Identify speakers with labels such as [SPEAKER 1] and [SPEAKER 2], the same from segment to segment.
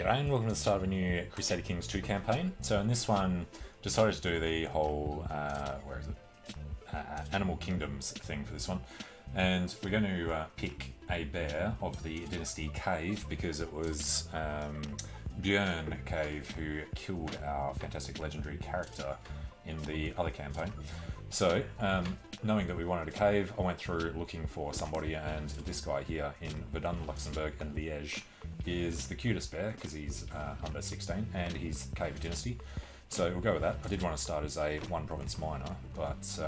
[SPEAKER 1] G'day and welcome to the start of a new Crusader Kings 2 campaign. So in this one, decided to do the whole, Animal Kingdoms thing for this one. And we're going to pick a bear of the Dynasty Cave because it was Björn Cave who killed our fantastic legendary character in the other campaign. So, knowing that we wanted a cave, I went through looking for somebody, and this guy here in Verdun, Luxembourg and Liège is the cutest bear because he's under 16 and he's Cave Dynasty. So we'll go with that. I did want to start as a one province minor, but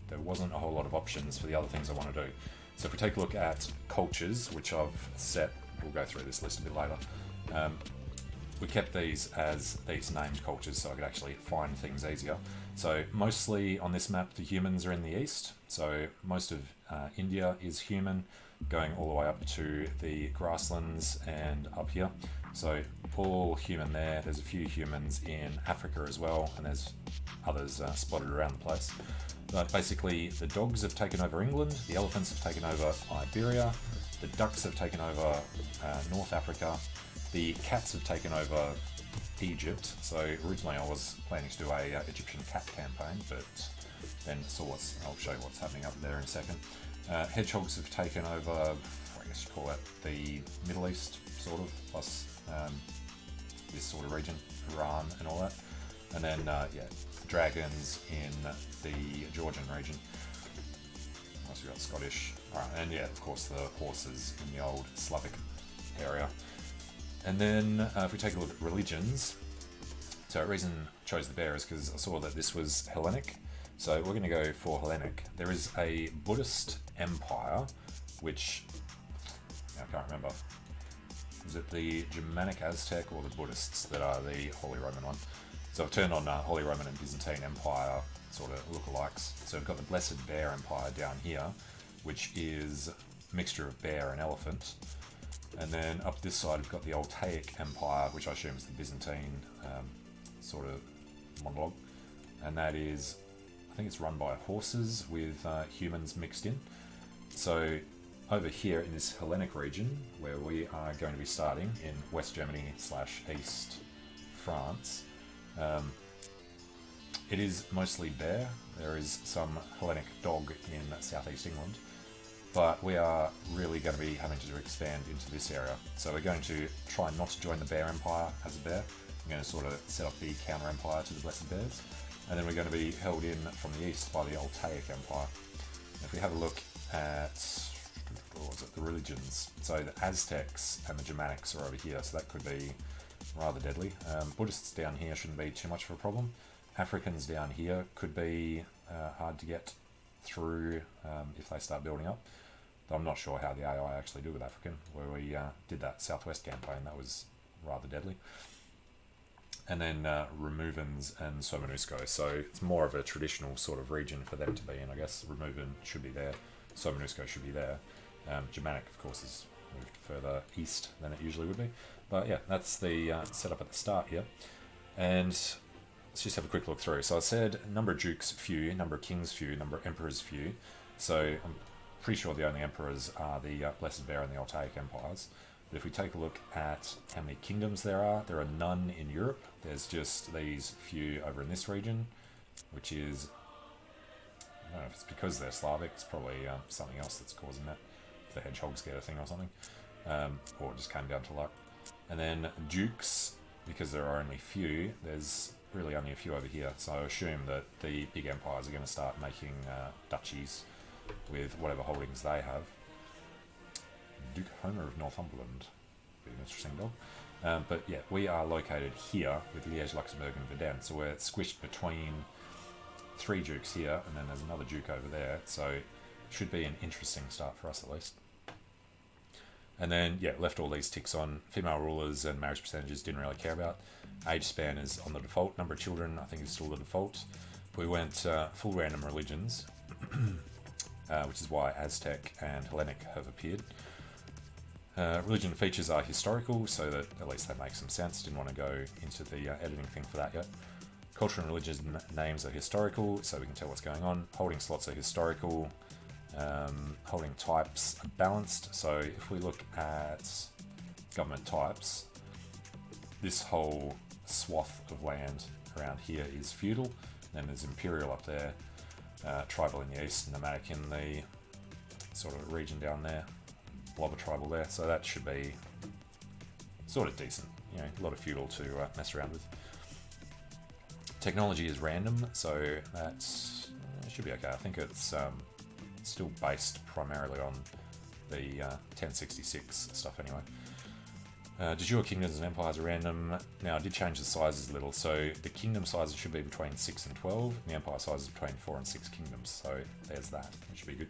[SPEAKER 1] there wasn't a whole lot of options for the other things I want to do. So if we take a look at cultures, which I've set, we'll go through this list a bit later. We kept these as these named cultures so I could actually find things easier. So mostly on this map the humans are in the east, so most of India is human, going all the way up to the grasslands and up here. So all human there. There's a few humans in Africa as well, and there's others spotted around the place. But basically the dogs have taken over England, the elephants have taken over Iberia, the ducks have taken over North Africa, the cats have taken over Egypt. So originally I was planning to do a Egyptian cat campaign, but then I'll show you what's happening up there in a second. Hedgehogs have taken over, I guess you call it the Middle East, sort of, plus this sort of region, Iran and all that. And then, dragons in the Georgian region. Once we've got Scottish. Alright, and yeah, of course the horses in the old Slavic area. And then if we take a look at religions, so the reason I chose the bear is because I saw that this was Hellenic. So we're going to go for Hellenic. There is a Buddhist empire, which I can't remember. Is it the Germanic Aztec or the Buddhists that are the Holy Roman one? So I've turned on Holy Roman and Byzantine Empire sort of lookalikes. So we've got the Blessed Bear Empire down here, which is a mixture of bear and elephant. And then up this side we've got the Altaic Empire, which I assume is the Byzantine sort of monologue. And that is, I think it's run by horses with humans mixed in. So over here in this Hellenic region, where we are going to be starting in West Germany / East France, it is mostly bear. There is some Hellenic dog in southeast England, but we are really going to be having to expand into this area. So we're going to try not to join the Bear Empire as a bear. I'm going to sort of set up the counter empire to the Blessed Bears, and then we're going to be held in from the east by the Altaic Empire. If we have a look at the religions, so the Aztecs and the Germanics are over here, so that could be rather deadly. Buddhists down here shouldn't be too much of a problem. Africans down here could be hard to get through if they start building up. Though I'm not sure how the AI actually do with African, where we did that Southwest campaign, that was rather deadly. And then Removans and Somanusko, so it's more of a traditional sort of region for them to be in, I guess. Removan should be there, Somanusko should be there. Germanic, of course, is moved further east than it usually would be. But yeah, that's the setup at the start here. And let's just have a quick look through. So I said number of dukes few, number of kings few, number of emperors few. So I'm pretty sure the only emperors are the Blessed Bear and the Altaic empires. But if we take a look at how many kingdoms there are none in Europe. There's just these few over in this region, which is, I don't know if it's because they're Slavic, it's probably something else that's causing that. If the hedgehogs get a thing or something, or it just came down to luck. And then dukes, because there are only few, there's really only a few over here, so I assume that the big empires are going to start making duchies with whatever holdings they have. Duke Homer of Northumberland, be an interesting dog. But yeah, we are located here with Liège, Luxembourg and Verdun, so we're squished between three dukes here, and then there's another duke over there, so it should be an interesting start for us at least. And then, yeah, left all these ticks on. Female rulers and marriage percentages didn't really care about. Age span is on the default. Number of children, I think, is still the default. We went full random religions, which is why Aztec and Hellenic have appeared. Religion features are historical, so that at least that makes some sense. Didn't want to go into the editing thing for that yet. Culture and religion names are historical, so we can tell what's going on. Holding slots are historical. Holding types are balanced, so if we look at government types, this whole swath of land around here is feudal. Then there's imperial up there, tribal in the east, nomadic in the sort of region down there, blobber tribal there. So that should be sort of decent. You know, a lot of feudal to mess around with. Technology is random, so that's should be okay. I think it's still based primarily on the 1066 stuff anyway. De jure kingdoms and empires are random. Now I did change the sizes a little, so the kingdom sizes should be between 6 and 12, and the empire sizes between 4 and 6 kingdoms, so there's that. That should be good.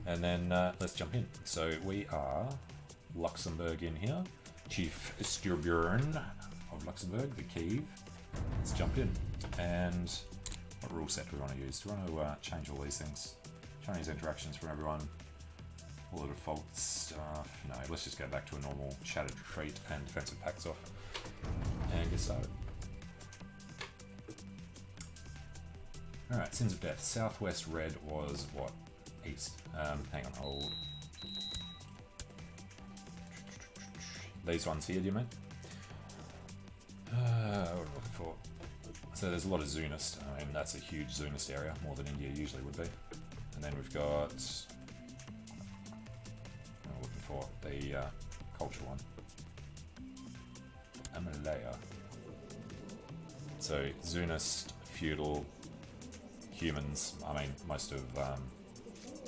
[SPEAKER 1] And then let's jump in. So we are Luxembourg in here, Chief Sturbjörn of Luxembourg, the Kiev. Let's jump in. And what rule set do we want to use? Do we want to change all these things? Chinese interactions from everyone. All the default stuff. No, let's just go back to a normal shattered retreat and defensive packs off. And get started. Alright, Sins of Death. Southwest red was what? East. Hang on, hold. These ones here, do you mean? What am I looking for? So there's a lot of Zunist. I mean, that's a huge Zunist area, more than India usually would be. And then we've got... I'm looking for the culture one. Amalaya. So Zunist, feudal, humans. I mean, most of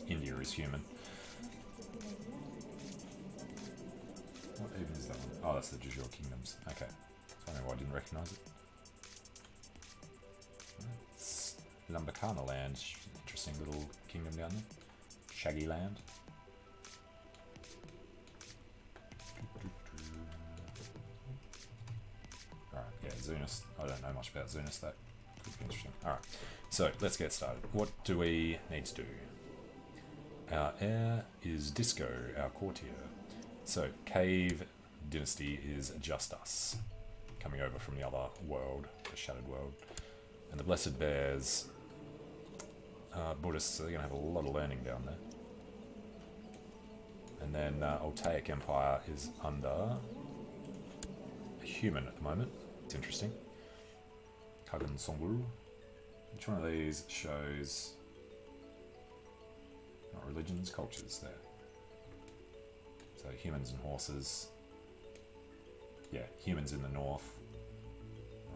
[SPEAKER 1] India is human. What even is that one? Oh, that's the de jure kingdoms. Okay. I don't know why I didn't recognise it. It's Lambakana land. Interesting little kingdom down there. Shaggy land. Alright, yeah, Zunist. I don't know much about Zunist. That could be interesting. Alright, so let's get started. What do we need to do? Our heir is Disco, our courtier. So, Cave Dynasty is just us, coming over from the other world, the Shattered World. And the Blessed Bears, Buddhists, are going to have a lot of learning down there. And then Altaic Empire is under a human at the moment. It's interesting. Kagan Songuru. Which one of these shows... not religions, cultures there. So humans and horses. Yeah, humans in the north.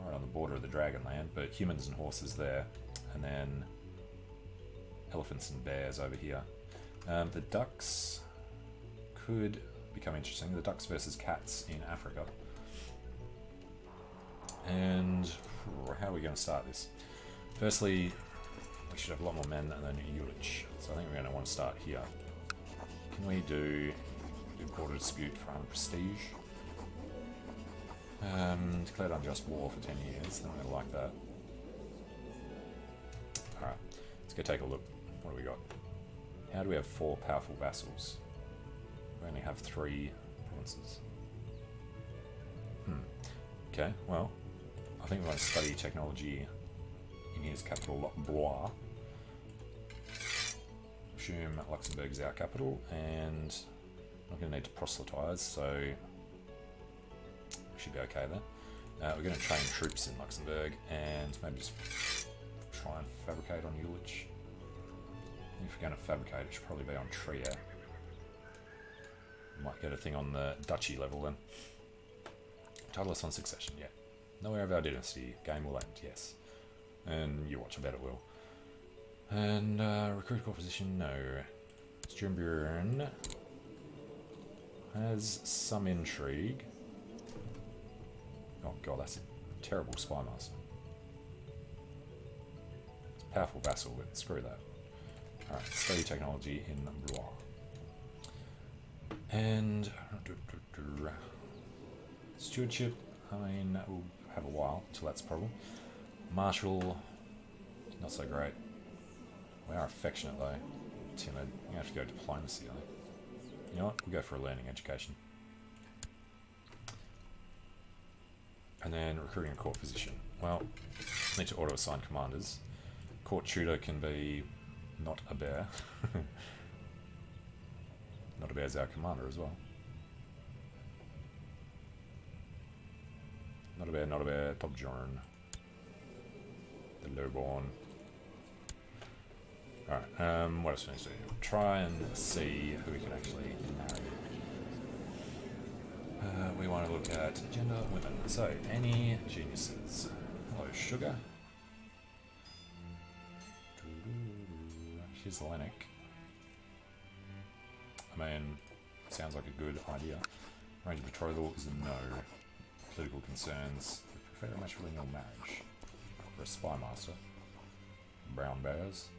[SPEAKER 1] Right on the border of the Dragonland, but humans and horses there. And then elephants and bears over here. The ducks could become interesting. The ducks versus cats in Africa. And how are we going to start this? Firstly, we should have a lot more men than Ulich. So I think we're going to want to start here. Can we do border dispute for 100 prestige? Declared unjust war for 10 years. I'm going to like that. Alright, let's go take a look. What do we got? How do we have 4 powerful vassals? We only have 3 provinces. Okay, well, I think we want to study technology in his capital, Blois. Assume Luxembourg is our capital, and I'm not going to need to proselytise, so we should be okay there. We're going to train troops in Luxembourg, and maybe just try and fabricate on Ulich. If we're going to fabricate, it should probably be on Trier. Might get a thing on the duchy level then. Titleless on succession, yeah. Nowhere of our dynasty. Game will end, yes. And you watch, I bet it will. And recruit core position, no. Sturbjörn has some intrigue. Oh god, that's a terrible spy master. It's a powerful vassal, but screw that. Alright, study technology in Blois. And stewardship, I mean, that will have a while until that's a problem. Marshal, not so great. We are affectionate though, timid. You have to go diplomacy though. You know what? We'll go for a learning education. And then recruiting a court position. Well, need to auto-assign commanders. Court tutor can be not a bear. Not a bear's our commander as well. Not a bear, not a bear. Torbjorn. The lowborn. Alright, what else do we need to do? Try and see who we can actually marry. We want to look at gender, women. So, any geniuses? Hello, Sugar. She's Hellenic. I mean, sounds like a good idea. Range of betrothal is a no. Political concerns. Prefer a matrilineal marriage. For a spy master. Brown bears.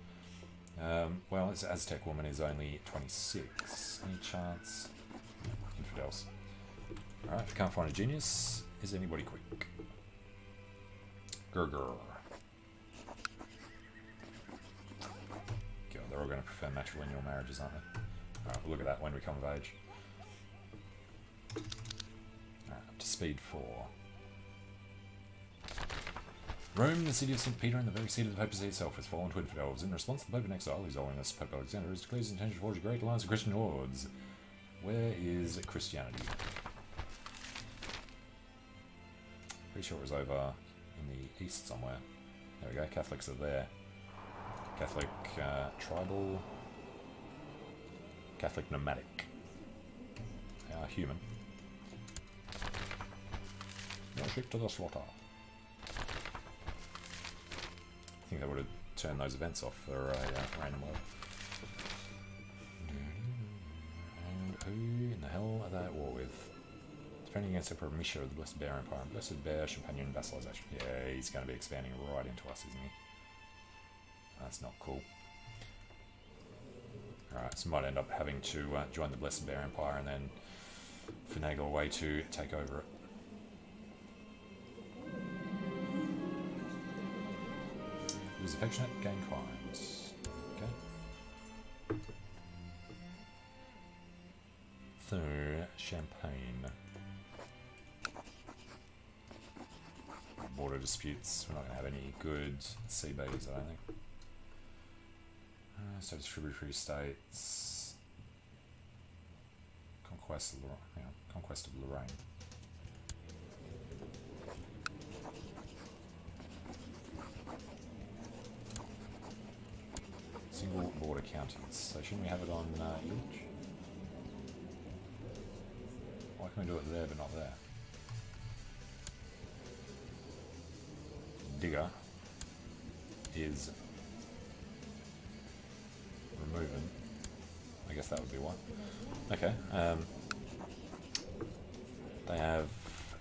[SPEAKER 1] Well, this Aztec woman is only 26. Any chance? Infidels. Alright, if you can't find a genius, is anybody quick? Grr. God, they're all going to prefer matrilineal marriages, aren't they? Alright, we'll look at that when we come of age. Alright, up to speed 4. Rome, the city of St. Peter and the very seat of the papacy itself, has fallen to infidels. In response, the Pope in exile, His Holiness Pope Alexander, has declared his intention to forge a great alliance of Christian hordes. Where is Christianity? Pretty sure it was over in the east somewhere. There we go, Catholics are there. Catholic tribal, Catholic nomadic. They are human. No sheep to the slaughter. I think they would have turned those events off for a random world. And who in the hell are they at war with? Defending against Emperor Misha of the Blessed Bear Empire. Blessed Bear, Champagnon, vassalization. Yeah, he's going to be expanding right into us, isn't he? That's not cool. Alright, so might end up having to join the Blessed Bear Empire and then finagle a way to take over it. He was affectionate, gained crimes. Okay. So, Champagne. Border disputes. We're not going to have any good sea bays, I don't think. So tributary states. Conquest of Lorraine. Single border counties. So shouldn't we have it on each? Why can we do it there but not there? Digger is removing. I guess that would be one. Okay. They have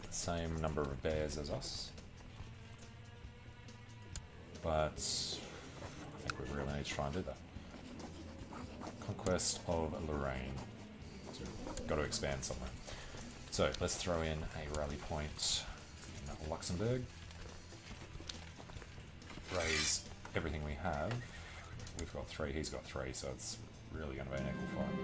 [SPEAKER 1] the same number of bears as us, but I think we really need to try and do that. Conquest of Lorraine. So we've got to expand somewhere. So let's throw in a rally point in Luxembourg. Raise everything we have. We've got 3, he's got 3, so it's really going to be an equal fight.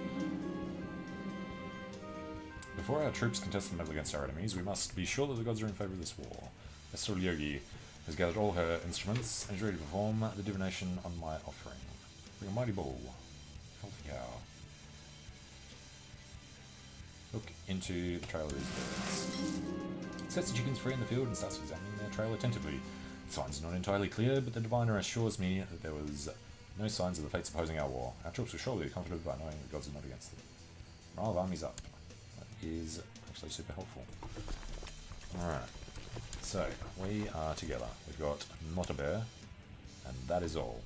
[SPEAKER 1] Before our troops contest the battle against our enemies, we must be sure that the gods are in favour of this war. Esther Yogi has gathered all her instruments and is ready to perform the divination on my offering. Bring a mighty bull. Healthy cow. Look into the trail of these birds. Sets the chickens free in the field and starts examining their trail attentively. The signs are not entirely clear, but the diviner assures me that there was no signs of the fates opposing our war. Our troops were surely comforted by knowing the gods are not against them. Morale of armies up. That is actually super helpful. Alright, so we are together. We've got not a bear, and that is all.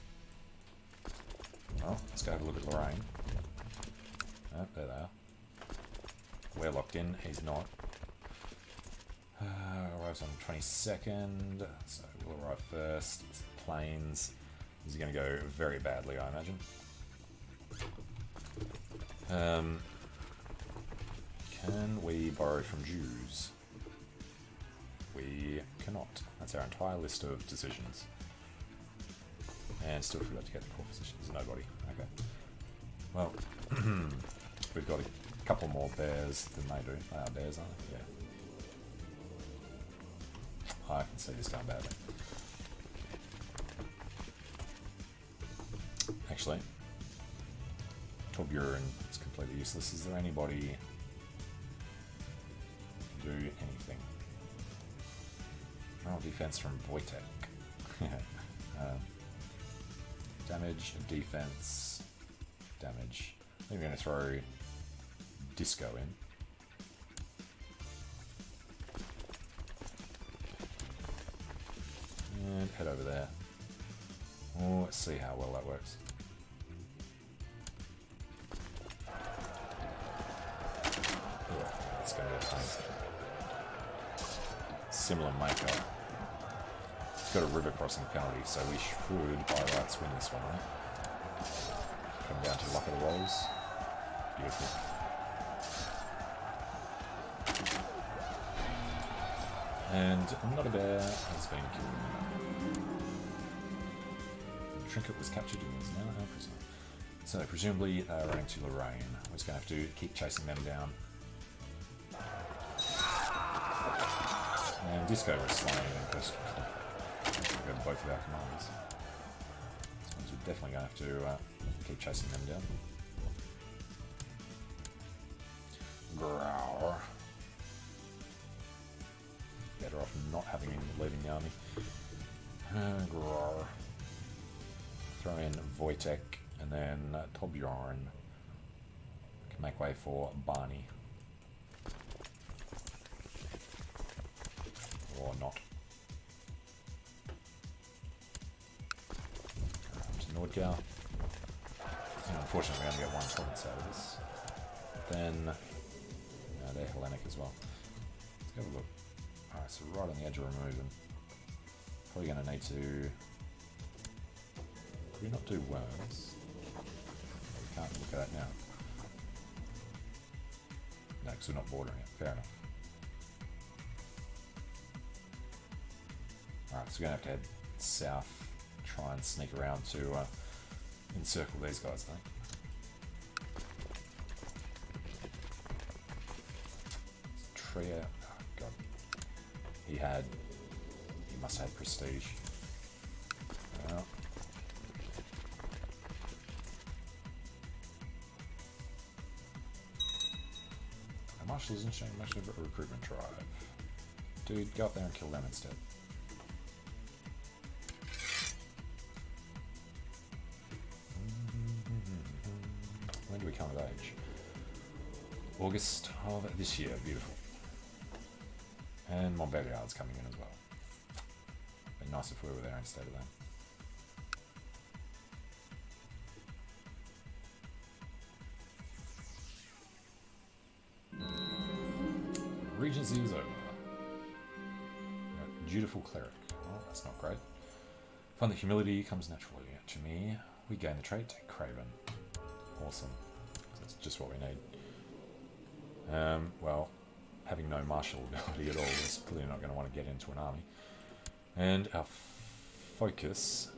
[SPEAKER 1] Well, let's go have a look at Lorraine. Oh, there they are. We're locked in, he's not. Arrives on the 22nd, so we'll arrive first. It's planes. This is going to go very badly, I imagine. Can we borrow from Jews? We cannot. That's our entire list of decisions. And still forgot to get the core positions. Nobody. Okay. Well, we've got a couple more bears than they do. They are bears, aren't they? Yeah. I can see this going badly. Actually, Torbjorn is completely useless. Is there anybody who can do anything? Oh, defense from Wojtek. Damage, defense, damage. I think we're going to throw Disco in. And head over there. Oh, let's see how well that works. Yeah, it's going to be a pain. Similar makeup. It's got a river crossing penalty, so we should by rights win this one, right? Come down to luck of the rolls. Beautiful. And not a bear has been killed. The trinket was captured and is now our prisoner. So presumably they are running to Lorraine. We're just going to have to keep chasing them down. And Disco was slain in first. We've got both of our commanders. So we're definitely going to have to keep chasing them down. Growl. Better off not having him leaving the army. Growl. Throw in Wojtek and then Torbjorn. Can make way for Barney. Or not. To Nordgau. Unfortunately, we only get one province out of this. But then, they're Hellenic as well. Let's have a look. Alright, so right on the edge of removing. Probably going to need to. Could we not do worms? We can't look at that now. No, because we're not bordering it. Fair enough. Alright, so we're going to have to head south, try and sneak around to encircle these guys, I think. Tria, oh god. He must have had prestige. Well. Our marshal isn't showing much of a recruitment drive. Dude, go up there and kill them instead. When do we come of age? August of this year. Beautiful. And Montbéliard's coming in as well. It'd be nice if we were there instead of them. Regency is over. Dutiful cleric. Well, that's not great. Find that humility comes naturally to me. We gain the trait Craven. Awesome. That's just what we need. Well, having no martial ability at all is clearly not going to want to get into an army. And our focus.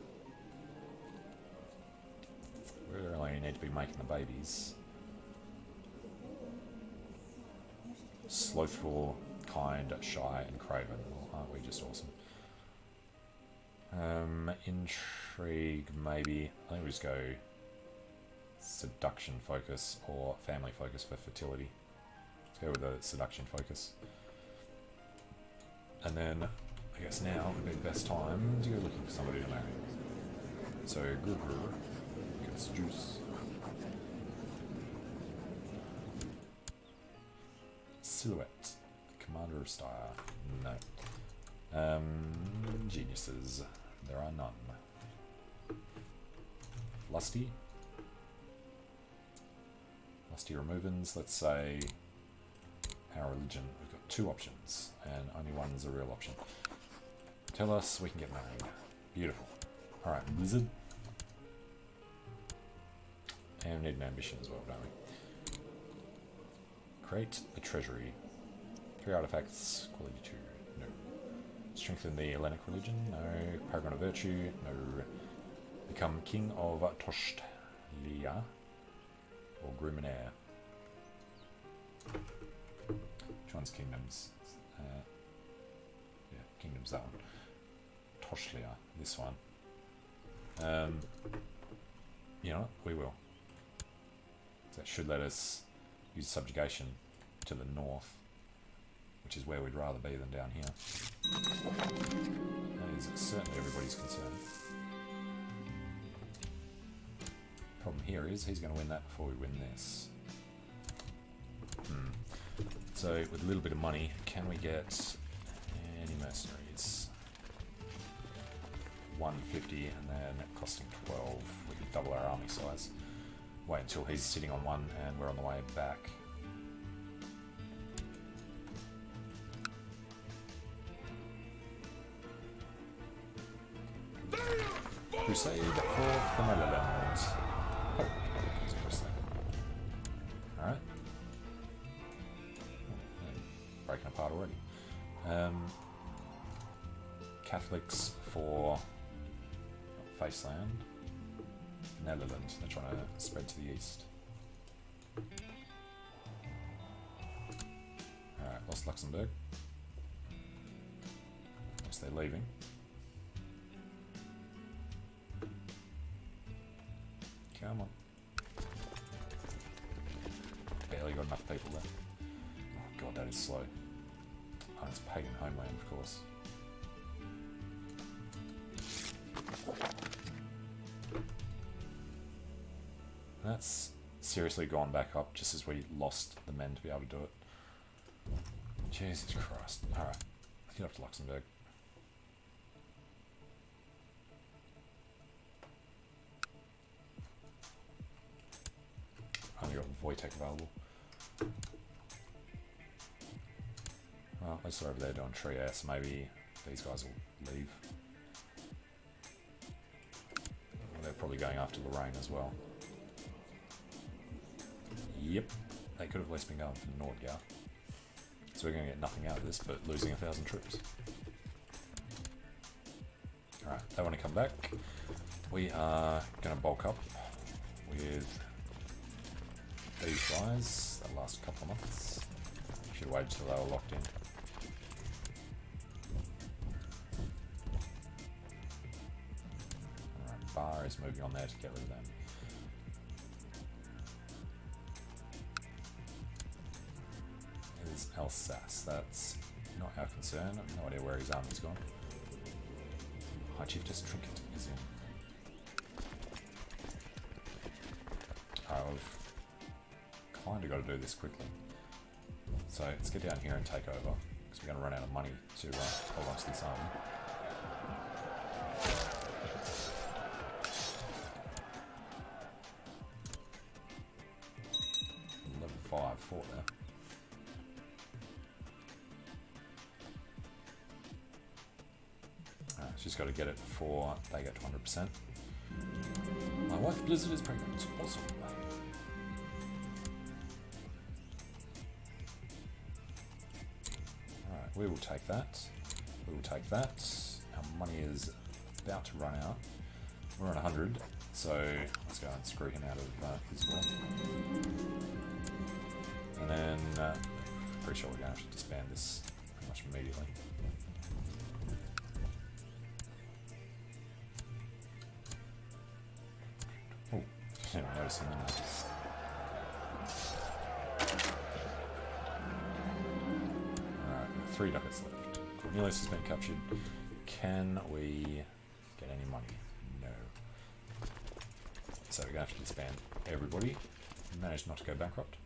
[SPEAKER 1] We really need to be making the babies. Slothful, kind, shy, and craven. Well, aren't we just awesome? Intrigue, maybe. I think we just go seduction focus or family focus for fertility. Let's go with the seduction focus. And then, I guess now would be the best time to go looking for somebody to marry. So, Gruber gets juice. Silhouette. Commander of Style. No. Geniuses. There are none. Lusty. Lusty removins. Let's say our religion. We've got two options, and only one's a real option. Tell us we can get married. Beautiful. Alright, Blizzard. And we need an ambition as well, don't we? Create a treasury. 3 artifacts, quality 2. No. Strengthen the Hellenic religion. No. Paragon of virtue. No. Become king of Toshlia or Gruminair. Which one's kingdoms? Yeah, kingdoms, that one. Toshlia, this one. You know what? We will. That should let us use subjugation to the north, which is where we'd rather be than down here. That is certainly everybody's concern. Problem here is he's going to win that before we win this. So with a little bit of money, can we get any mercenaries? 150 and then costing 12. We could double our army size. Wait until he's sitting on one and we're on the way back. Crusade for the Netherlands. Oh, it's a crusade. Alright. Breaking apart already. Catholics for Faceland. Netherlands, they're trying to spread to the east. Alright, lost Luxembourg. Guess they're leaving. Come on. Barely got enough people there. Oh god, that is slow. Oh, it's pagan homeland, of course. That's seriously gone back up just as we lost the men to be able to do it. Jesus Christ. Alright, let's get up to Luxembourg. Only got Wojtek available. Well, at least they're over there doing Trieste. Maybe these guys will leave. Well, they're probably going after Lorraine as well. Yep, they could have at least been going for Nordgau. So we're going to get nothing out of this but losing 1,000 troops. Alright, they want to come back. We are going to bulk up with these guys that last couple of months. Should have waited till they were locked in. Alright, Bar is moving on there to get rid of them. Is Alsace, that's not our concern. I have no idea where his army's gone. High Chiefess Trinket is in. I've kind of got to do this quickly. So let's get down here and take over, because we're going to run out of money to hold on to this army. Level 5 fort there. Just got to get it before they get to 100%. My wife Blizzard is pregnant. Awesome. Alright, we will take that. We will take that. Our money is about to run out. We're on 100, so let's go and screw him out of his war. And then, pretty sure we're going to have to disband this pretty much immediately. I didn't notice him in there. Alright, 3 ducats left. Cornelius has been captured. Can we get any money? No. So we're going to have to disband everybody. We managed not to go bankrupt.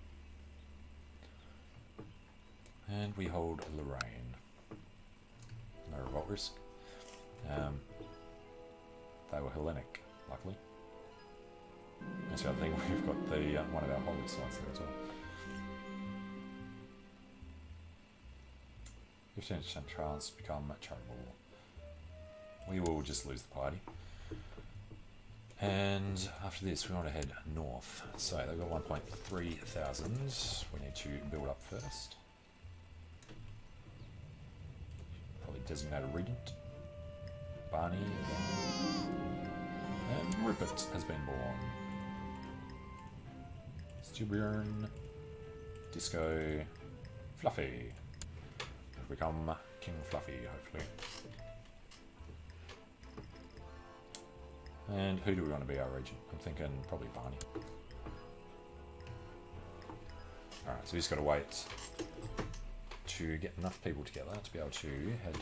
[SPEAKER 1] And we hold Lorraine. No revolt risk. They were Hellenic, luckily. That's the other thing, we've got the one of our holy sites there as well. 15% chance to become charitable. We will just lose the party. And after this, we want to head north. So they've got 1.3 thousand. We need to build up first. Probably designate a regent. Barney. And Rupert has been born. Stubborn, Disco, Fluffy. Become King Fluffy, hopefully. And who do we want to be our regent? I'm thinking probably Barney. Alright, so he's got to wait to get enough people together to be able to head.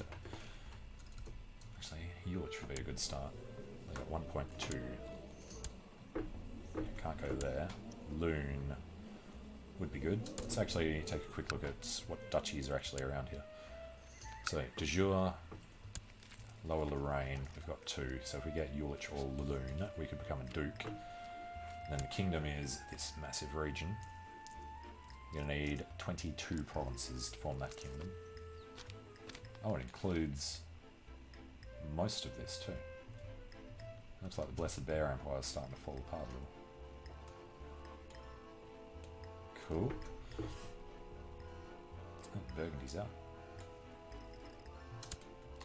[SPEAKER 1] Actually, Ulich would be a good start. They got 1.2. Can't go there. Loon would be good. Let's actually take a quick look at what duchies are actually around here. So, de jure, Lower Lorraine, we've got 2. So if we get Ulich or Loon, we could become a duke. And then the kingdom is this massive region. You're going to need 22 provinces to form that kingdom. Oh, it includes most of this too. Looks like the Blessed Bear Empire is starting to fall apart a little. Cool. Oh, Burgundy's out.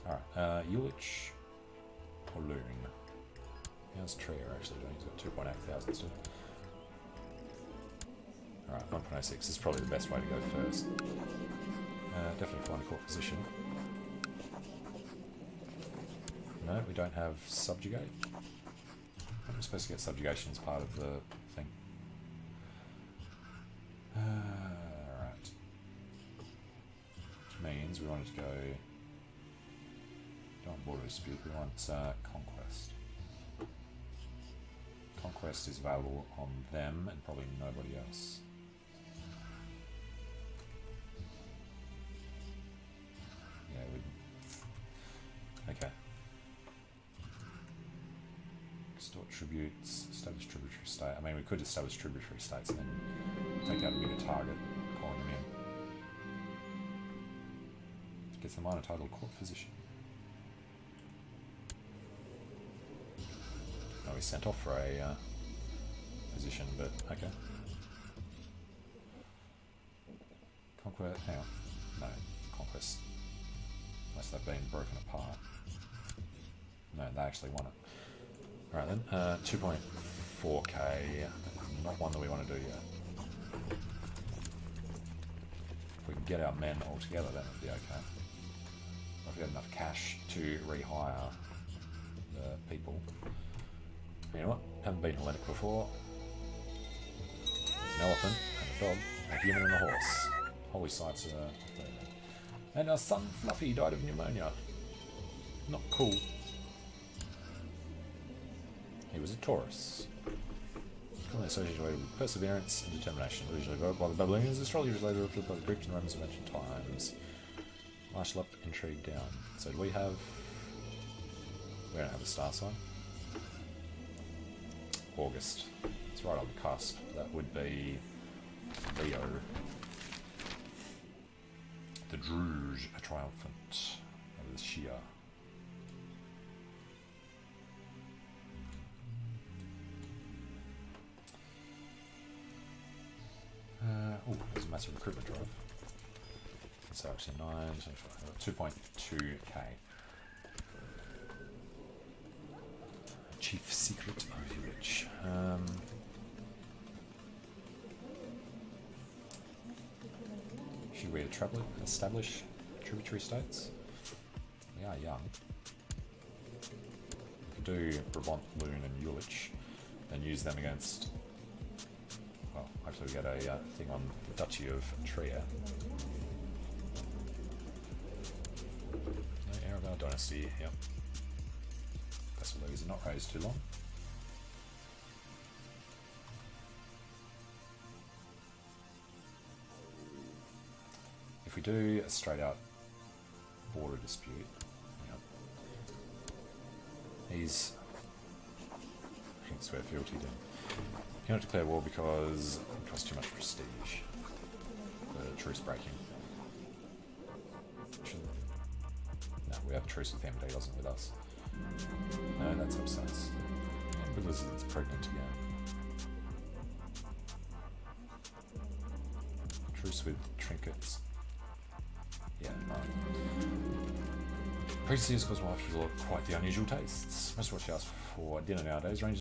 [SPEAKER 1] Alright, Ulich or Loon? How's Trier actually doing? He's got 2.8 thousand still. Alright, 1.06 is probably the best way to go first. Definitely find a court position. No, we don't have subjugate. We're supposed to get subjugation as part of the thing. Alright. Which means we wanted to go... Don't want border dispute, we want conquest. Conquest is available on them and probably nobody else. Yeah, we... Okay. Extort tributes, establish tributary state. I mean, we could establish tributary states and then take out a bigger target, calling them in. Gets the minor title court physician. No, we sent off for a position, but okay. Conquest, hang on. No, conquest. Unless they've been broken apart. No, they actually won it. Alright then, 2.4k. Not one that we want to do yet. If we can get our men all together, that would be okay. If we have enough cash to rehire the people. You know what? Haven't been Hellenic before. There's an elephant and a dog, a human and a horse. Holy sights are there. And our son Fluffy died of pneumonia. Not cool. He was a Taurus. Currently associated with perseverance and determination. Originally evoked by the Babylonians, astrology was later adopted by the Greeks and Romans of ancient times. Martial up, intrigue down. So do we have... We don't have a star sign. August. It's right on the cusp. That would be Leo. The Druge, a triumphant of the Shia. Oh, there's a massive recruitment drive. So actually 2.2k. Chief secret of Ulich. Should we establish tributary states? We are young. We could do Brabant, Loon and Ulich and use them against... Well, actually we get a thing on the Duchy of Trier. No, Aragorn Dynasty, yep. Vessel levies are not raised too long. If we do a straight out border dispute, yep. He's... I think swear fealty to him. You cannot declare war because it costs too much prestige for truce breaking. No, we have a truce with him, but he doesn't with us. No, that's upsets. And because it's pregnant again. Truce with trinkets. Yeah, right. Previously, of course, wife developed quite the unusual tastes. Most of what she asked for dinner nowadays ranges